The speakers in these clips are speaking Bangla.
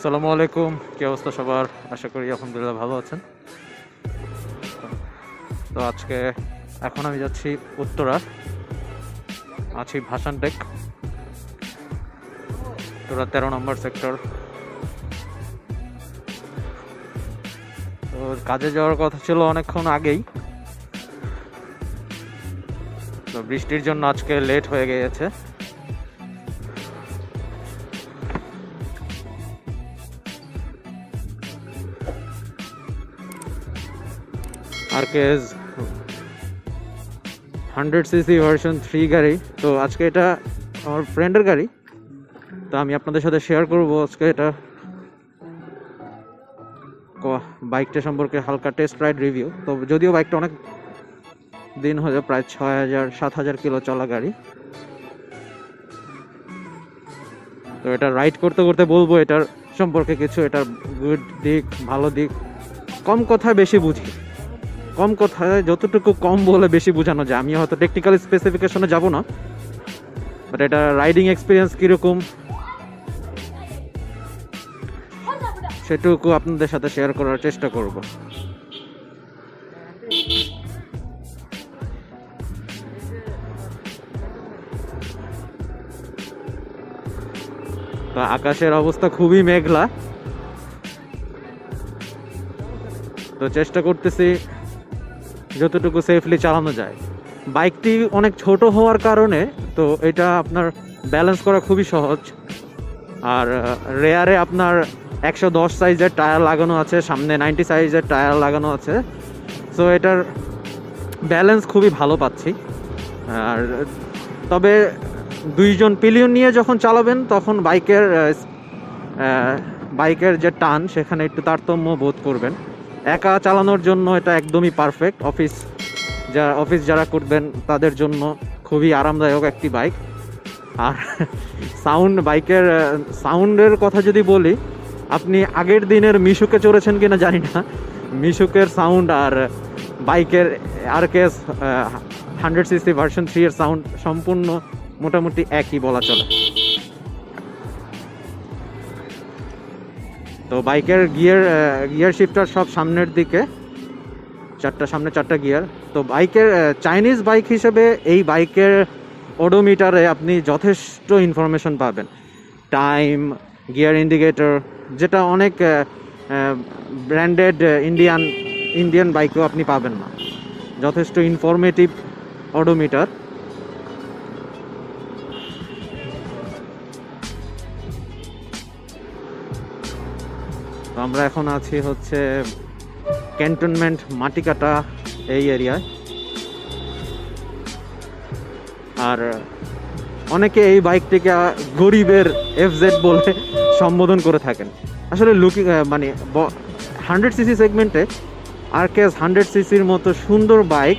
আসসালামু আলাইকুম, কি অবস্থা সবার? আশা করি আলহামদুলিল্লাহ ভালো আছেন। তো আজকে এখন আমি যাচ্ছি উত্তরা, আছি ভাসান টেক, উত্তরা 13 নম্বর সেক্টর। তো কাজে যাওয়ার কথা ছিল অনেকক্ষণ আগেই, তো বৃষ্টির জন্য আজকে লেট হয়ে গিয়েছে। আরকেএস 100cc ভার্সন 3 গাড়ি। তো আজকে এটা আমার ফ্রেন্ডের গাড়ি, তো আমি আপনাদের সাথে শেয়ার করব আজকে এটা বাইকটা সম্পর্কে হালকা টেস্ট রাইড রিভিউ। তো যদিও বাইকটা অনেক দিন হয়ে যায়, প্রায় 6000-7000 কিলো চলা গাড়ি। তো এটা রাইড করতে করতে বলবো এটার সম্পর্কে কিছু, এটার গুড দিক, ভালো দিক। কম কথায় বেশি বুঝি, কম কথায় যতটুকু কম বলে বেশি বোঝানো যায়। আমি হয়তো টেকনিক্যাল স্পেসিফিকেশনে যাব না, বাট এটা রাইডিং এক্সপিরিয়েন্স কীরকম সেটুকু আপনাদের সাথে শেয়ার করার চেষ্টা করব। তো আকাশের অবস্থা খুবই মেঘলা, তো চেষ্টা করতেছি যতটুকু সেফলি চালানো যায়। বাইকটি অনেক ছোট হওয়ার কারণে তো এটা আপনার ব্যালেন্স করা খুবই সহজ। আর রেয়ারে আপনার 110 সাইজের টায়ার লাগানো আছে, সামনে 90 সাইজের টায়ার লাগানো আছে। সো এটার ব্যালেন্স খুবই ভালো পাচ্ছি। আর তবে দুইজন পিলিয়ন নিয়ে যখন চালাবেন তখন বাইকের যে টান সেখানে একটু তারতম্য বোধ করবেন। একা চালানোর জন্য এটা একদমই পারফেক্ট। অফিস যারা করবেন তাদের জন্য খুবই আরামদায়ক একটি বাইক। আর বাইকের সাউন্ডের কথা যদি বলি, আপনি আগের দিনের মিশুকে চড়েছেন কিনা জানি না, মিশুকের সাউন্ড আর বাইকের আরকেএস 100cc ভার্সন 3 এর সাউন্ড সম্পূর্ণ মোটামুটি একই বলা চলে। তো বাইকের গিয়ার শিফটার সব সামনের দিকে, সামনে 4টা গিয়ার। তো বাইকের চাইনিজ বাইক হিসেবে এই বাইকের ওডোমিটারে আপনি যথেষ্ট ইনফরমেশন পাবেন। টাইম, গিয়ার ইন্ডিকেটর, যেটা অনেক ব্র্যান্ডেড ইন্ডিয়ান বাইকেও আপনি পাবেন না। যথেষ্ট ইনফরমেটিভ ওডোমিটার। তো আমরা এখন আছি হচ্ছে ক্যান্টনমেন্ট মাটিকাটা এই এরিয়ায়। আর অনেকে এই বাইকটিকে গরিবের এফজেড বলে সম্বোধন করে থাকেন। আসলে মানে 100cc সেগমেন্টে আরকেএস 100cc-র মতো সুন্দর বাইক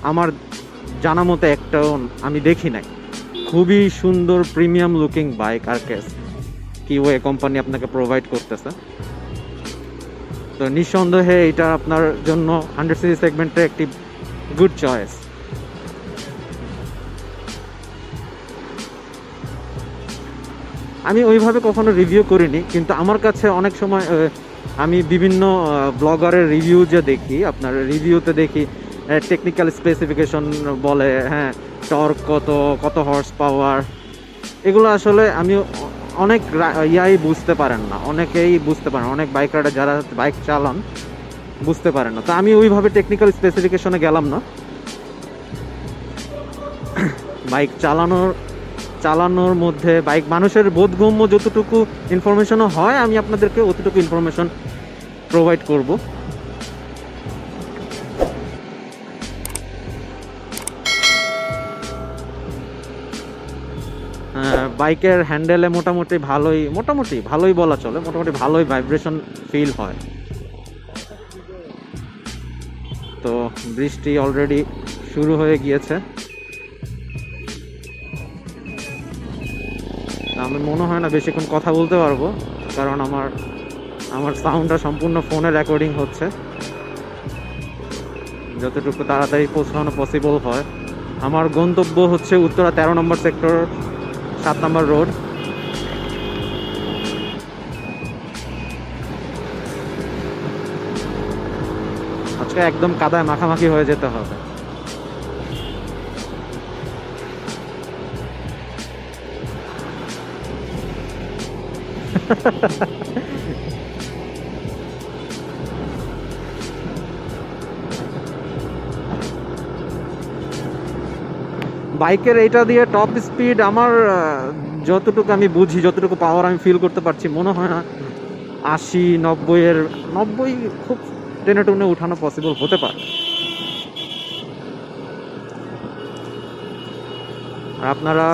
আমার জানা মতো একটাও আমি দেখি নাই। খুবই সুন্দর premium looking bike RKS Keeway company আপনাকে প্রোভাইড করতেছে। তো নিঃসন্দেহে এটা আপনার জন্য 100cc সেগমেন্টে একটি গুড চয়েস। আমি ওইভাবে কখনো রিভিউ করিনি, কিন্তু আমার কাছে অনেক সময় আমি বিভিন্ন ব্লগারের রিভিউ যে দেখি, আপনার রিভিউতে দেখি টেকনিক্যাল স্পেসিফিকেশন বলে, হ্যাঁ টর্ক কত হর্স পাওয়ার, এগুলো আসলে আমি অনেক বুঝতে পারেন না, অনেকেই বুঝতে পারেন, অনেক বাইক রাইডার যারা বাইক চালান বুঝতে পারেন না। তো আমি ওইভাবে টেকনিক্যাল স্পেসিফিকেশনে গেলাম না। বাইক চালানোর মধ্যে বাইক মানুষের বোধগম্য যতটুকু ইনফরমেশনও হয় আমি আপনাদেরকে অতটুকু ইনফরমেশন প্রোভাইড করব। বাইকের হ্যান্ডেলে মোটামুটি ভালোই বলা চলে, মোটামুটি ভালোই ভাইব্রেশন ফিল হয়। তো বৃষ্টি অলরেডি শুরু হয়ে গিয়েছে। আমি মনে হয় না বেশিক্ষণ কথা বলতে পারবো, কারণ আমার সাউন্ডটা সম্পূর্ণ ফোনে রেকর্ডিং হচ্ছে। যতটুকু তাড়াতাড়ি পৌঁছানো পসিবল হয়। আমার গন্তব্য হচ্ছে উত্তরা 13 নম্বর সেক্টর 7 নম্বর রোড। আজকে একদম কাদায় মাখামাখি হয়ে যেতে হবে। বাইকের এইটা দিয়ে টপ স্পিড আমার যতটুকু আমি বুঝি, যতটুকু পাওয়ার আমি ফিল করতে পারছি, মনে হয় না 80-90 90 খুব টেনে টুনে উঠানো পসিবল হতে পারে। আর আপনারা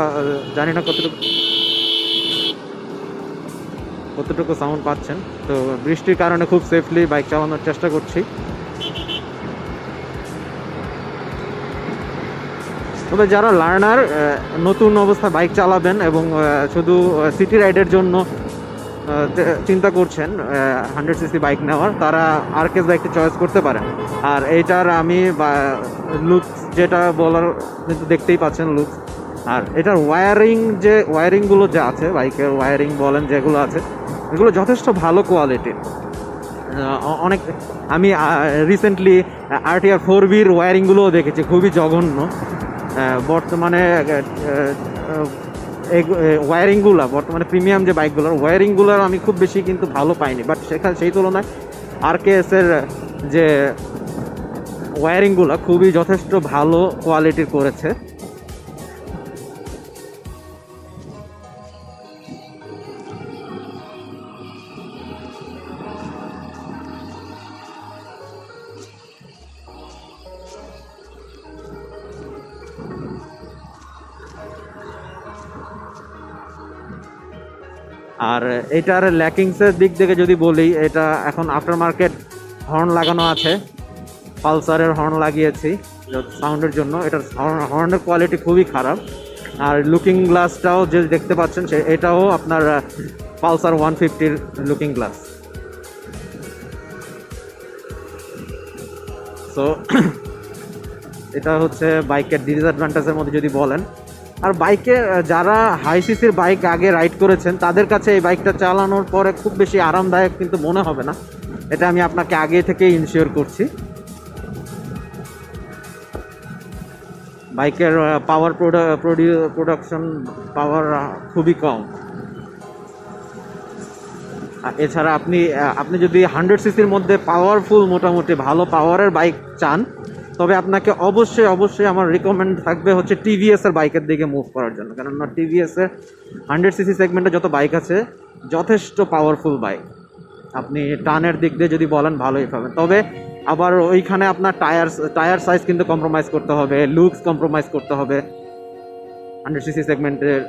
জানি না কতটুকু সাউন্ড পাচ্ছেন। তো বৃষ্টির কারণে খুব সেফলি বাইক চালানোর চেষ্টা করছি। তবে যারা লার্নার, নতুন অবস্থায় বাইক চালাবেন এবং শুধু সিটি রাইডের জন্য চিন্তা করছেন 100cc বাইক নেওয়ার, তারা আরকেএস বাইকটি চয়েস করতে পারেন। আর এইটার আমি লুকস যেটা বলার, কিন্তু দেখতেই পাচ্ছেন লুকস। আর এটার ওয়ারিংগুলো যা আছে, বাইকের ওয়ারিং বলেন যেগুলো আছে, এগুলো যথেষ্ট ভালো কোয়ালিটির। অনেক আমি রিসেন্টলি RTR 4Bর ওয়ারিংগুলোও দেখেছি, খুবই জঘন্য। বর্তমানে বর্তমানে প্রিমিয়াম যে বাইকগুলোর ওয়ারিংগুলোর আমি খুব বেশি কিন্তু ভালো পাইনি, বাট সেই তুলনায় আরকেএসের যে ওয়ারিংগুলো খুবই যথেষ্ট ভালো কোয়ালিটির করেছে। আর এটার ল্যাকিংসের দিক থেকে যদি বলি, এটা এখন আফটার মার্কেট হর্ন লাগানো আছে, পালসারের হর্ন লাগিয়েছি সাউন্ডের জন্য। এটার হর্নের কোয়ালিটি খুবই খারাপ। আর লুকিং গ্লাসটাও যে দেখতে পাচ্ছেন, এটাও আপনার পালসার 150-র লুকিং গ্লাস। সো এটা হচ্ছে বাইকের ডিসঅ্যাডভান্টেজের মধ্যে যদি বলেন। আর বাইকে যারা হাই সিসির বাইক আগে রাইড করেছেন, তাদের কাছে এই বাইকটা চালানোর পরে খুব বেশি আরামদায়ক কিন্তু মনে হবে না, এটা আমি আপনাকে আগে থেকে ইনশিওর করছি। বাইকের পাওয়ার প্রোডাকশন পাওয়ার খুবই কম। এছাড়া আপনি যদি 100cc-র মধ্যে পাওয়ারফুল, মোটামুটি ভালো পাওয়ারের বাইক চান, তবে আপনাকে অবশ্যই আমার রিকমেন্ড থাকবে হচ্ছে টিভিএসের বাইকের দিকে মুভ করার জন্য। কেননা টিভিএসের 100cc সেগমেন্টে যত বাইক আছে, যথেষ্ট পাওয়ারফুল বাইক। আপনি টানের দিক দিয়ে যদি বলেন ভালোই পাবেন। তবে আবার ওইখানে আপনার টায়ার সাইজ কিন্তু কম্প্রোমাইজ করতে হবে, লুকস কম্প্রোমাইজ করতে হবে 100cc সেগমেন্টের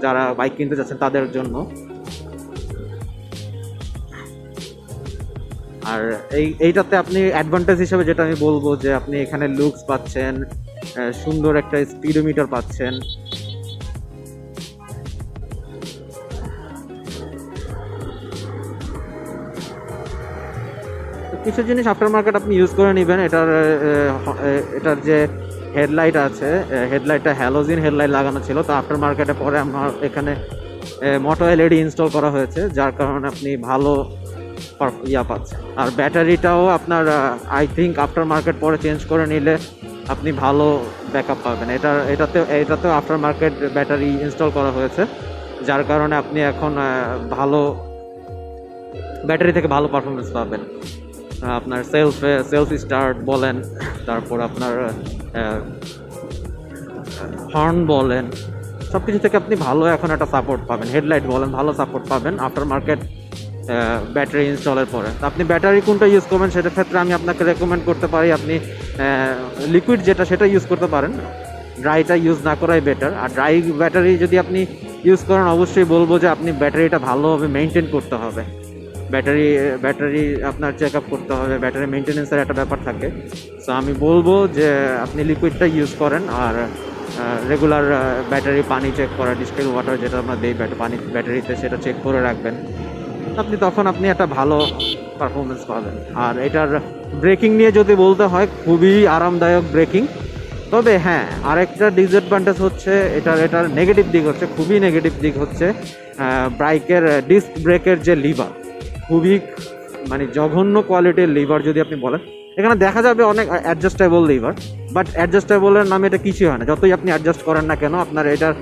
যারা বাইক কিনতে যাচ্ছেন তাদের জন্য। আর এইটাতে আপনি অ্যাডভান্টেজ হিসেবে যেটা আমি বলবো, যে আপনি এখানে লুকস পাচ্ছেন, সুন্দর একটা স্পিডোমিটার পাচ্ছেন। কিছু জিনিস আফটার মার্কেট আপনি ইউজ করে নেবেন। এটার যে হেডলাইট আছে, হেডলাইটটা হ্যালোজিন হেডলাইট লাগানো ছিল, তো আফটার মার্কেটে পরে আমার এখানে মোটো LED ইনস্টল করা হয়েছে, যার কারণে আপনি ভালো পাচ্ছেন। আর ব্যাটারিটাও আপনার আই থিঙ্ক আফটার মার্কেট পরে চেঞ্জ করে নিলে আপনি ভালো ব্যাকআপ পাবেন। এটাতেও আফটার মার্কেট ব্যাটারি ইনস্টল করা হয়েছে, যার কারণে আপনি এখন ভালো ব্যাটারি থেকে ভালো পারফরমেন্স পাবেন। আপনার সেলফ স্টার্ট বলেন, তারপর আপনার হর্ন বলেন, সব কিছু থেকে আপনি ভালো এখন একটা সাপোর্ট পাবেন। হেডলাইট বলেন, ভালো সাপোর্ট পাবেন আফটার মার্কেট ব্যাটারি ইনস্টলের পরে। তো আপনি ব্যাটারি কোনটা ইউজ করবেন সেটার ক্ষেত্রে আমি আপনাকে রেকমেন্ড করতে পারি আপনি লিকুইড সেটা ইউজ করতে পারেন, ড্রাইটা ইউজ না করাই বেটার। আর ড্রাই ব্যাটারি যদি আপনি ইউজ করেন, অবশ্যই বলবো যে আপনি ব্যাটারিটা ভালোভাবে মেনটেন করতে হবে। ব্যাটারি আপনার চেক আপ করতে হবে, ব্যাটারি মেনটেন্যান্সের একটা ব্যাপার থাকে। সো আমি বলবো যে আপনি লিকুইডটা ইউজ করেন, আর রেগুলার ব্যাটারি পানি চেক করা, ডিস্টিল ওয়াটার যেটা আমরা দিই ব্যাটারিতে, সেটা চেক করে রাখবেন। তখন আপনি একটা ভালো পারফরমেন্স পাবেন। আর এটার ব্রেকিং নিয়ে যদি বলতে হয়, খুবই আরামদায়ক ব্রেকিং। তবে হ্যাঁ, আরেকটা ডিসঅ্যাডভান্টেজ হচ্ছে এটার নেগেটিভ দিক হচ্ছে, খুবই নেগেটিভ দিক হচ্ছে বাইকের ডিস্ক ব্রেকের যে লিভার, খুবই মানে জঘন্য কোয়ালিটির লিভার যদি আপনি বলেন। এখানে দেখা যাবে অনেক অ্যাডজাস্টেবল লিভার, বাট অ্যাডজাস্টেবলের নামে এটা কিছুই হয় না। যতই আপনি অ্যাডজাস্ট করেন না কেন, আপনার এটার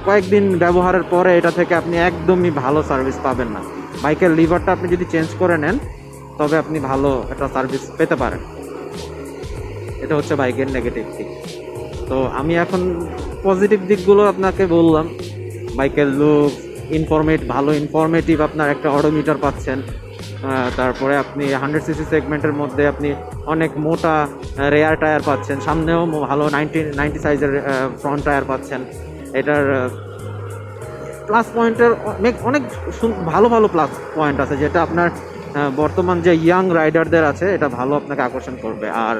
কয়েকদিন ব্যবহারের পরে এটা থেকে আপনি একদমই ভালো সার্ভিস পাবেন না। বাইকের লিভারটা আপনি যদি চেঞ্জ করে নেন তবে আপনি ভালো একটা সার্ভিস পেতে পারেন। এটা হচ্ছে বাইকের নেগেটিভ দিক। তো আমি এখন পজিটিভ দিকগুলো আপনাকে বললাম। বাইকের লুক, ভালো ইনফরমেটিভ আপনার একটা অডোমিটার পাচ্ছেন। তারপরে আপনি 100cc সেগমেন্টের মধ্যে আপনি অনেক মোটা রেয়ার টায়ার পাচ্ছেন, সামনেও ভালো 90 সাইজের ফ্রন্ট টায়ার পাচ্ছেন। এটার প্লাস পয়েন্টের অনেক ভালো ভালো প্লাস পয়েন্ট আছে, যেটা আপনার বর্তমান যে ইয়াং রাইডারদের আছে এটা ভালো আপনাকে আকর্ষণ করবে। আর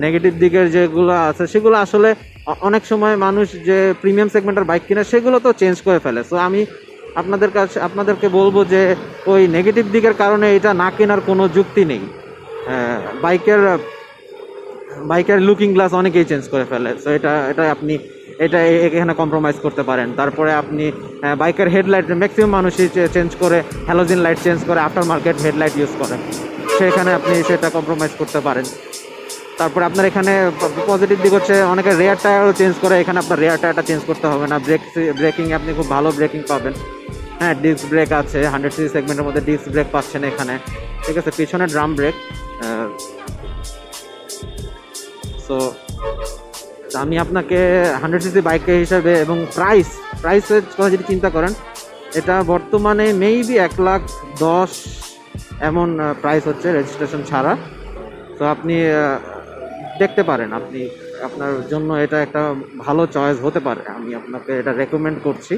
নেগেটিভ দিকের যেগুলো আছে সেগুলো আসলে অনেক সময় মানুষ যে প্রিমিয়াম সেগমেন্টের বাইক কিনে সেগুলো তো চেঞ্জ করে ফেলে। সো আমি আপনাদেরকে বলবো যে ওই নেগেটিভ দিকের কারণে এটা না কেনার কোনো যুক্তি নেই। বাইকের লুকিং গ্লাস অনেকেই চেঞ্জ করে ফেলে, সো এটা আপনি এখানে কম্প্রোমাইজ করতে পারেন। তারপরে আপনি বাইকের হেডলাইট ম্যাক্সিমাম মানুষই চেঞ্জ করে, হ্যালোজেন লাইট চেঞ্জ করে, আফটার মার্কেট হেডলাইট ইউজ করে, সেখানে আপনি সেটা কম্প্রোমাইজ করতে পারেন। তারপরে আপনার এখানে পজিটিভ দিক হচ্ছে অনেকে রেয়ার টায়ারও চেঞ্জ করে, এখানে আপনার রেয়ার টায়ারটা চেঞ্জ করতে হবে না। ব্রেকিং আপনি খুব ভালো ব্রেকিং পাবেন। হ্যাঁ, ডিস্ক ব্রেক আছে, 100cc সেগমেন্টের মধ্যে ডিস্ক ব্রেক পাচ্ছেন এখানে, ঠিক আছে। পিছনে ড্রাম ব্রেক। সো আমি আপনাকে 100cc বাইক হিসাবে এবং প্রাইসের কথা যদি চিন্তা করেন, এটা বর্তমানে মেবি 1,10,000 এমন প্রাইস হচ্ছে রেজিস্ট্রেশন ছাড়া। তো আপনি দেখতে পারেন, আপনার জন্য এটা একটা ভালো চয়েস হতে পারে। আমি আপনাকে এটা রেকমেন্ড করছি।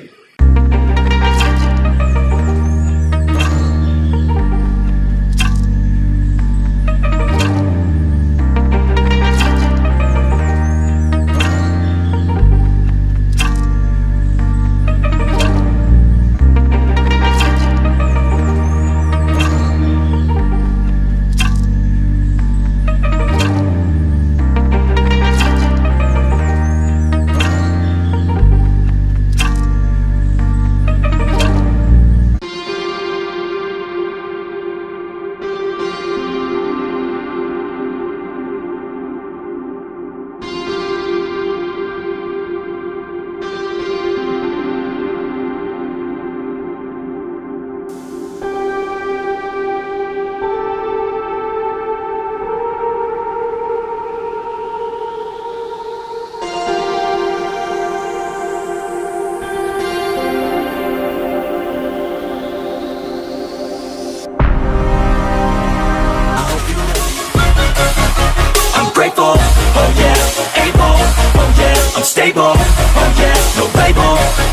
Grateful, oh yeah, able, oh yeah, I'm stable, oh yeah, no label.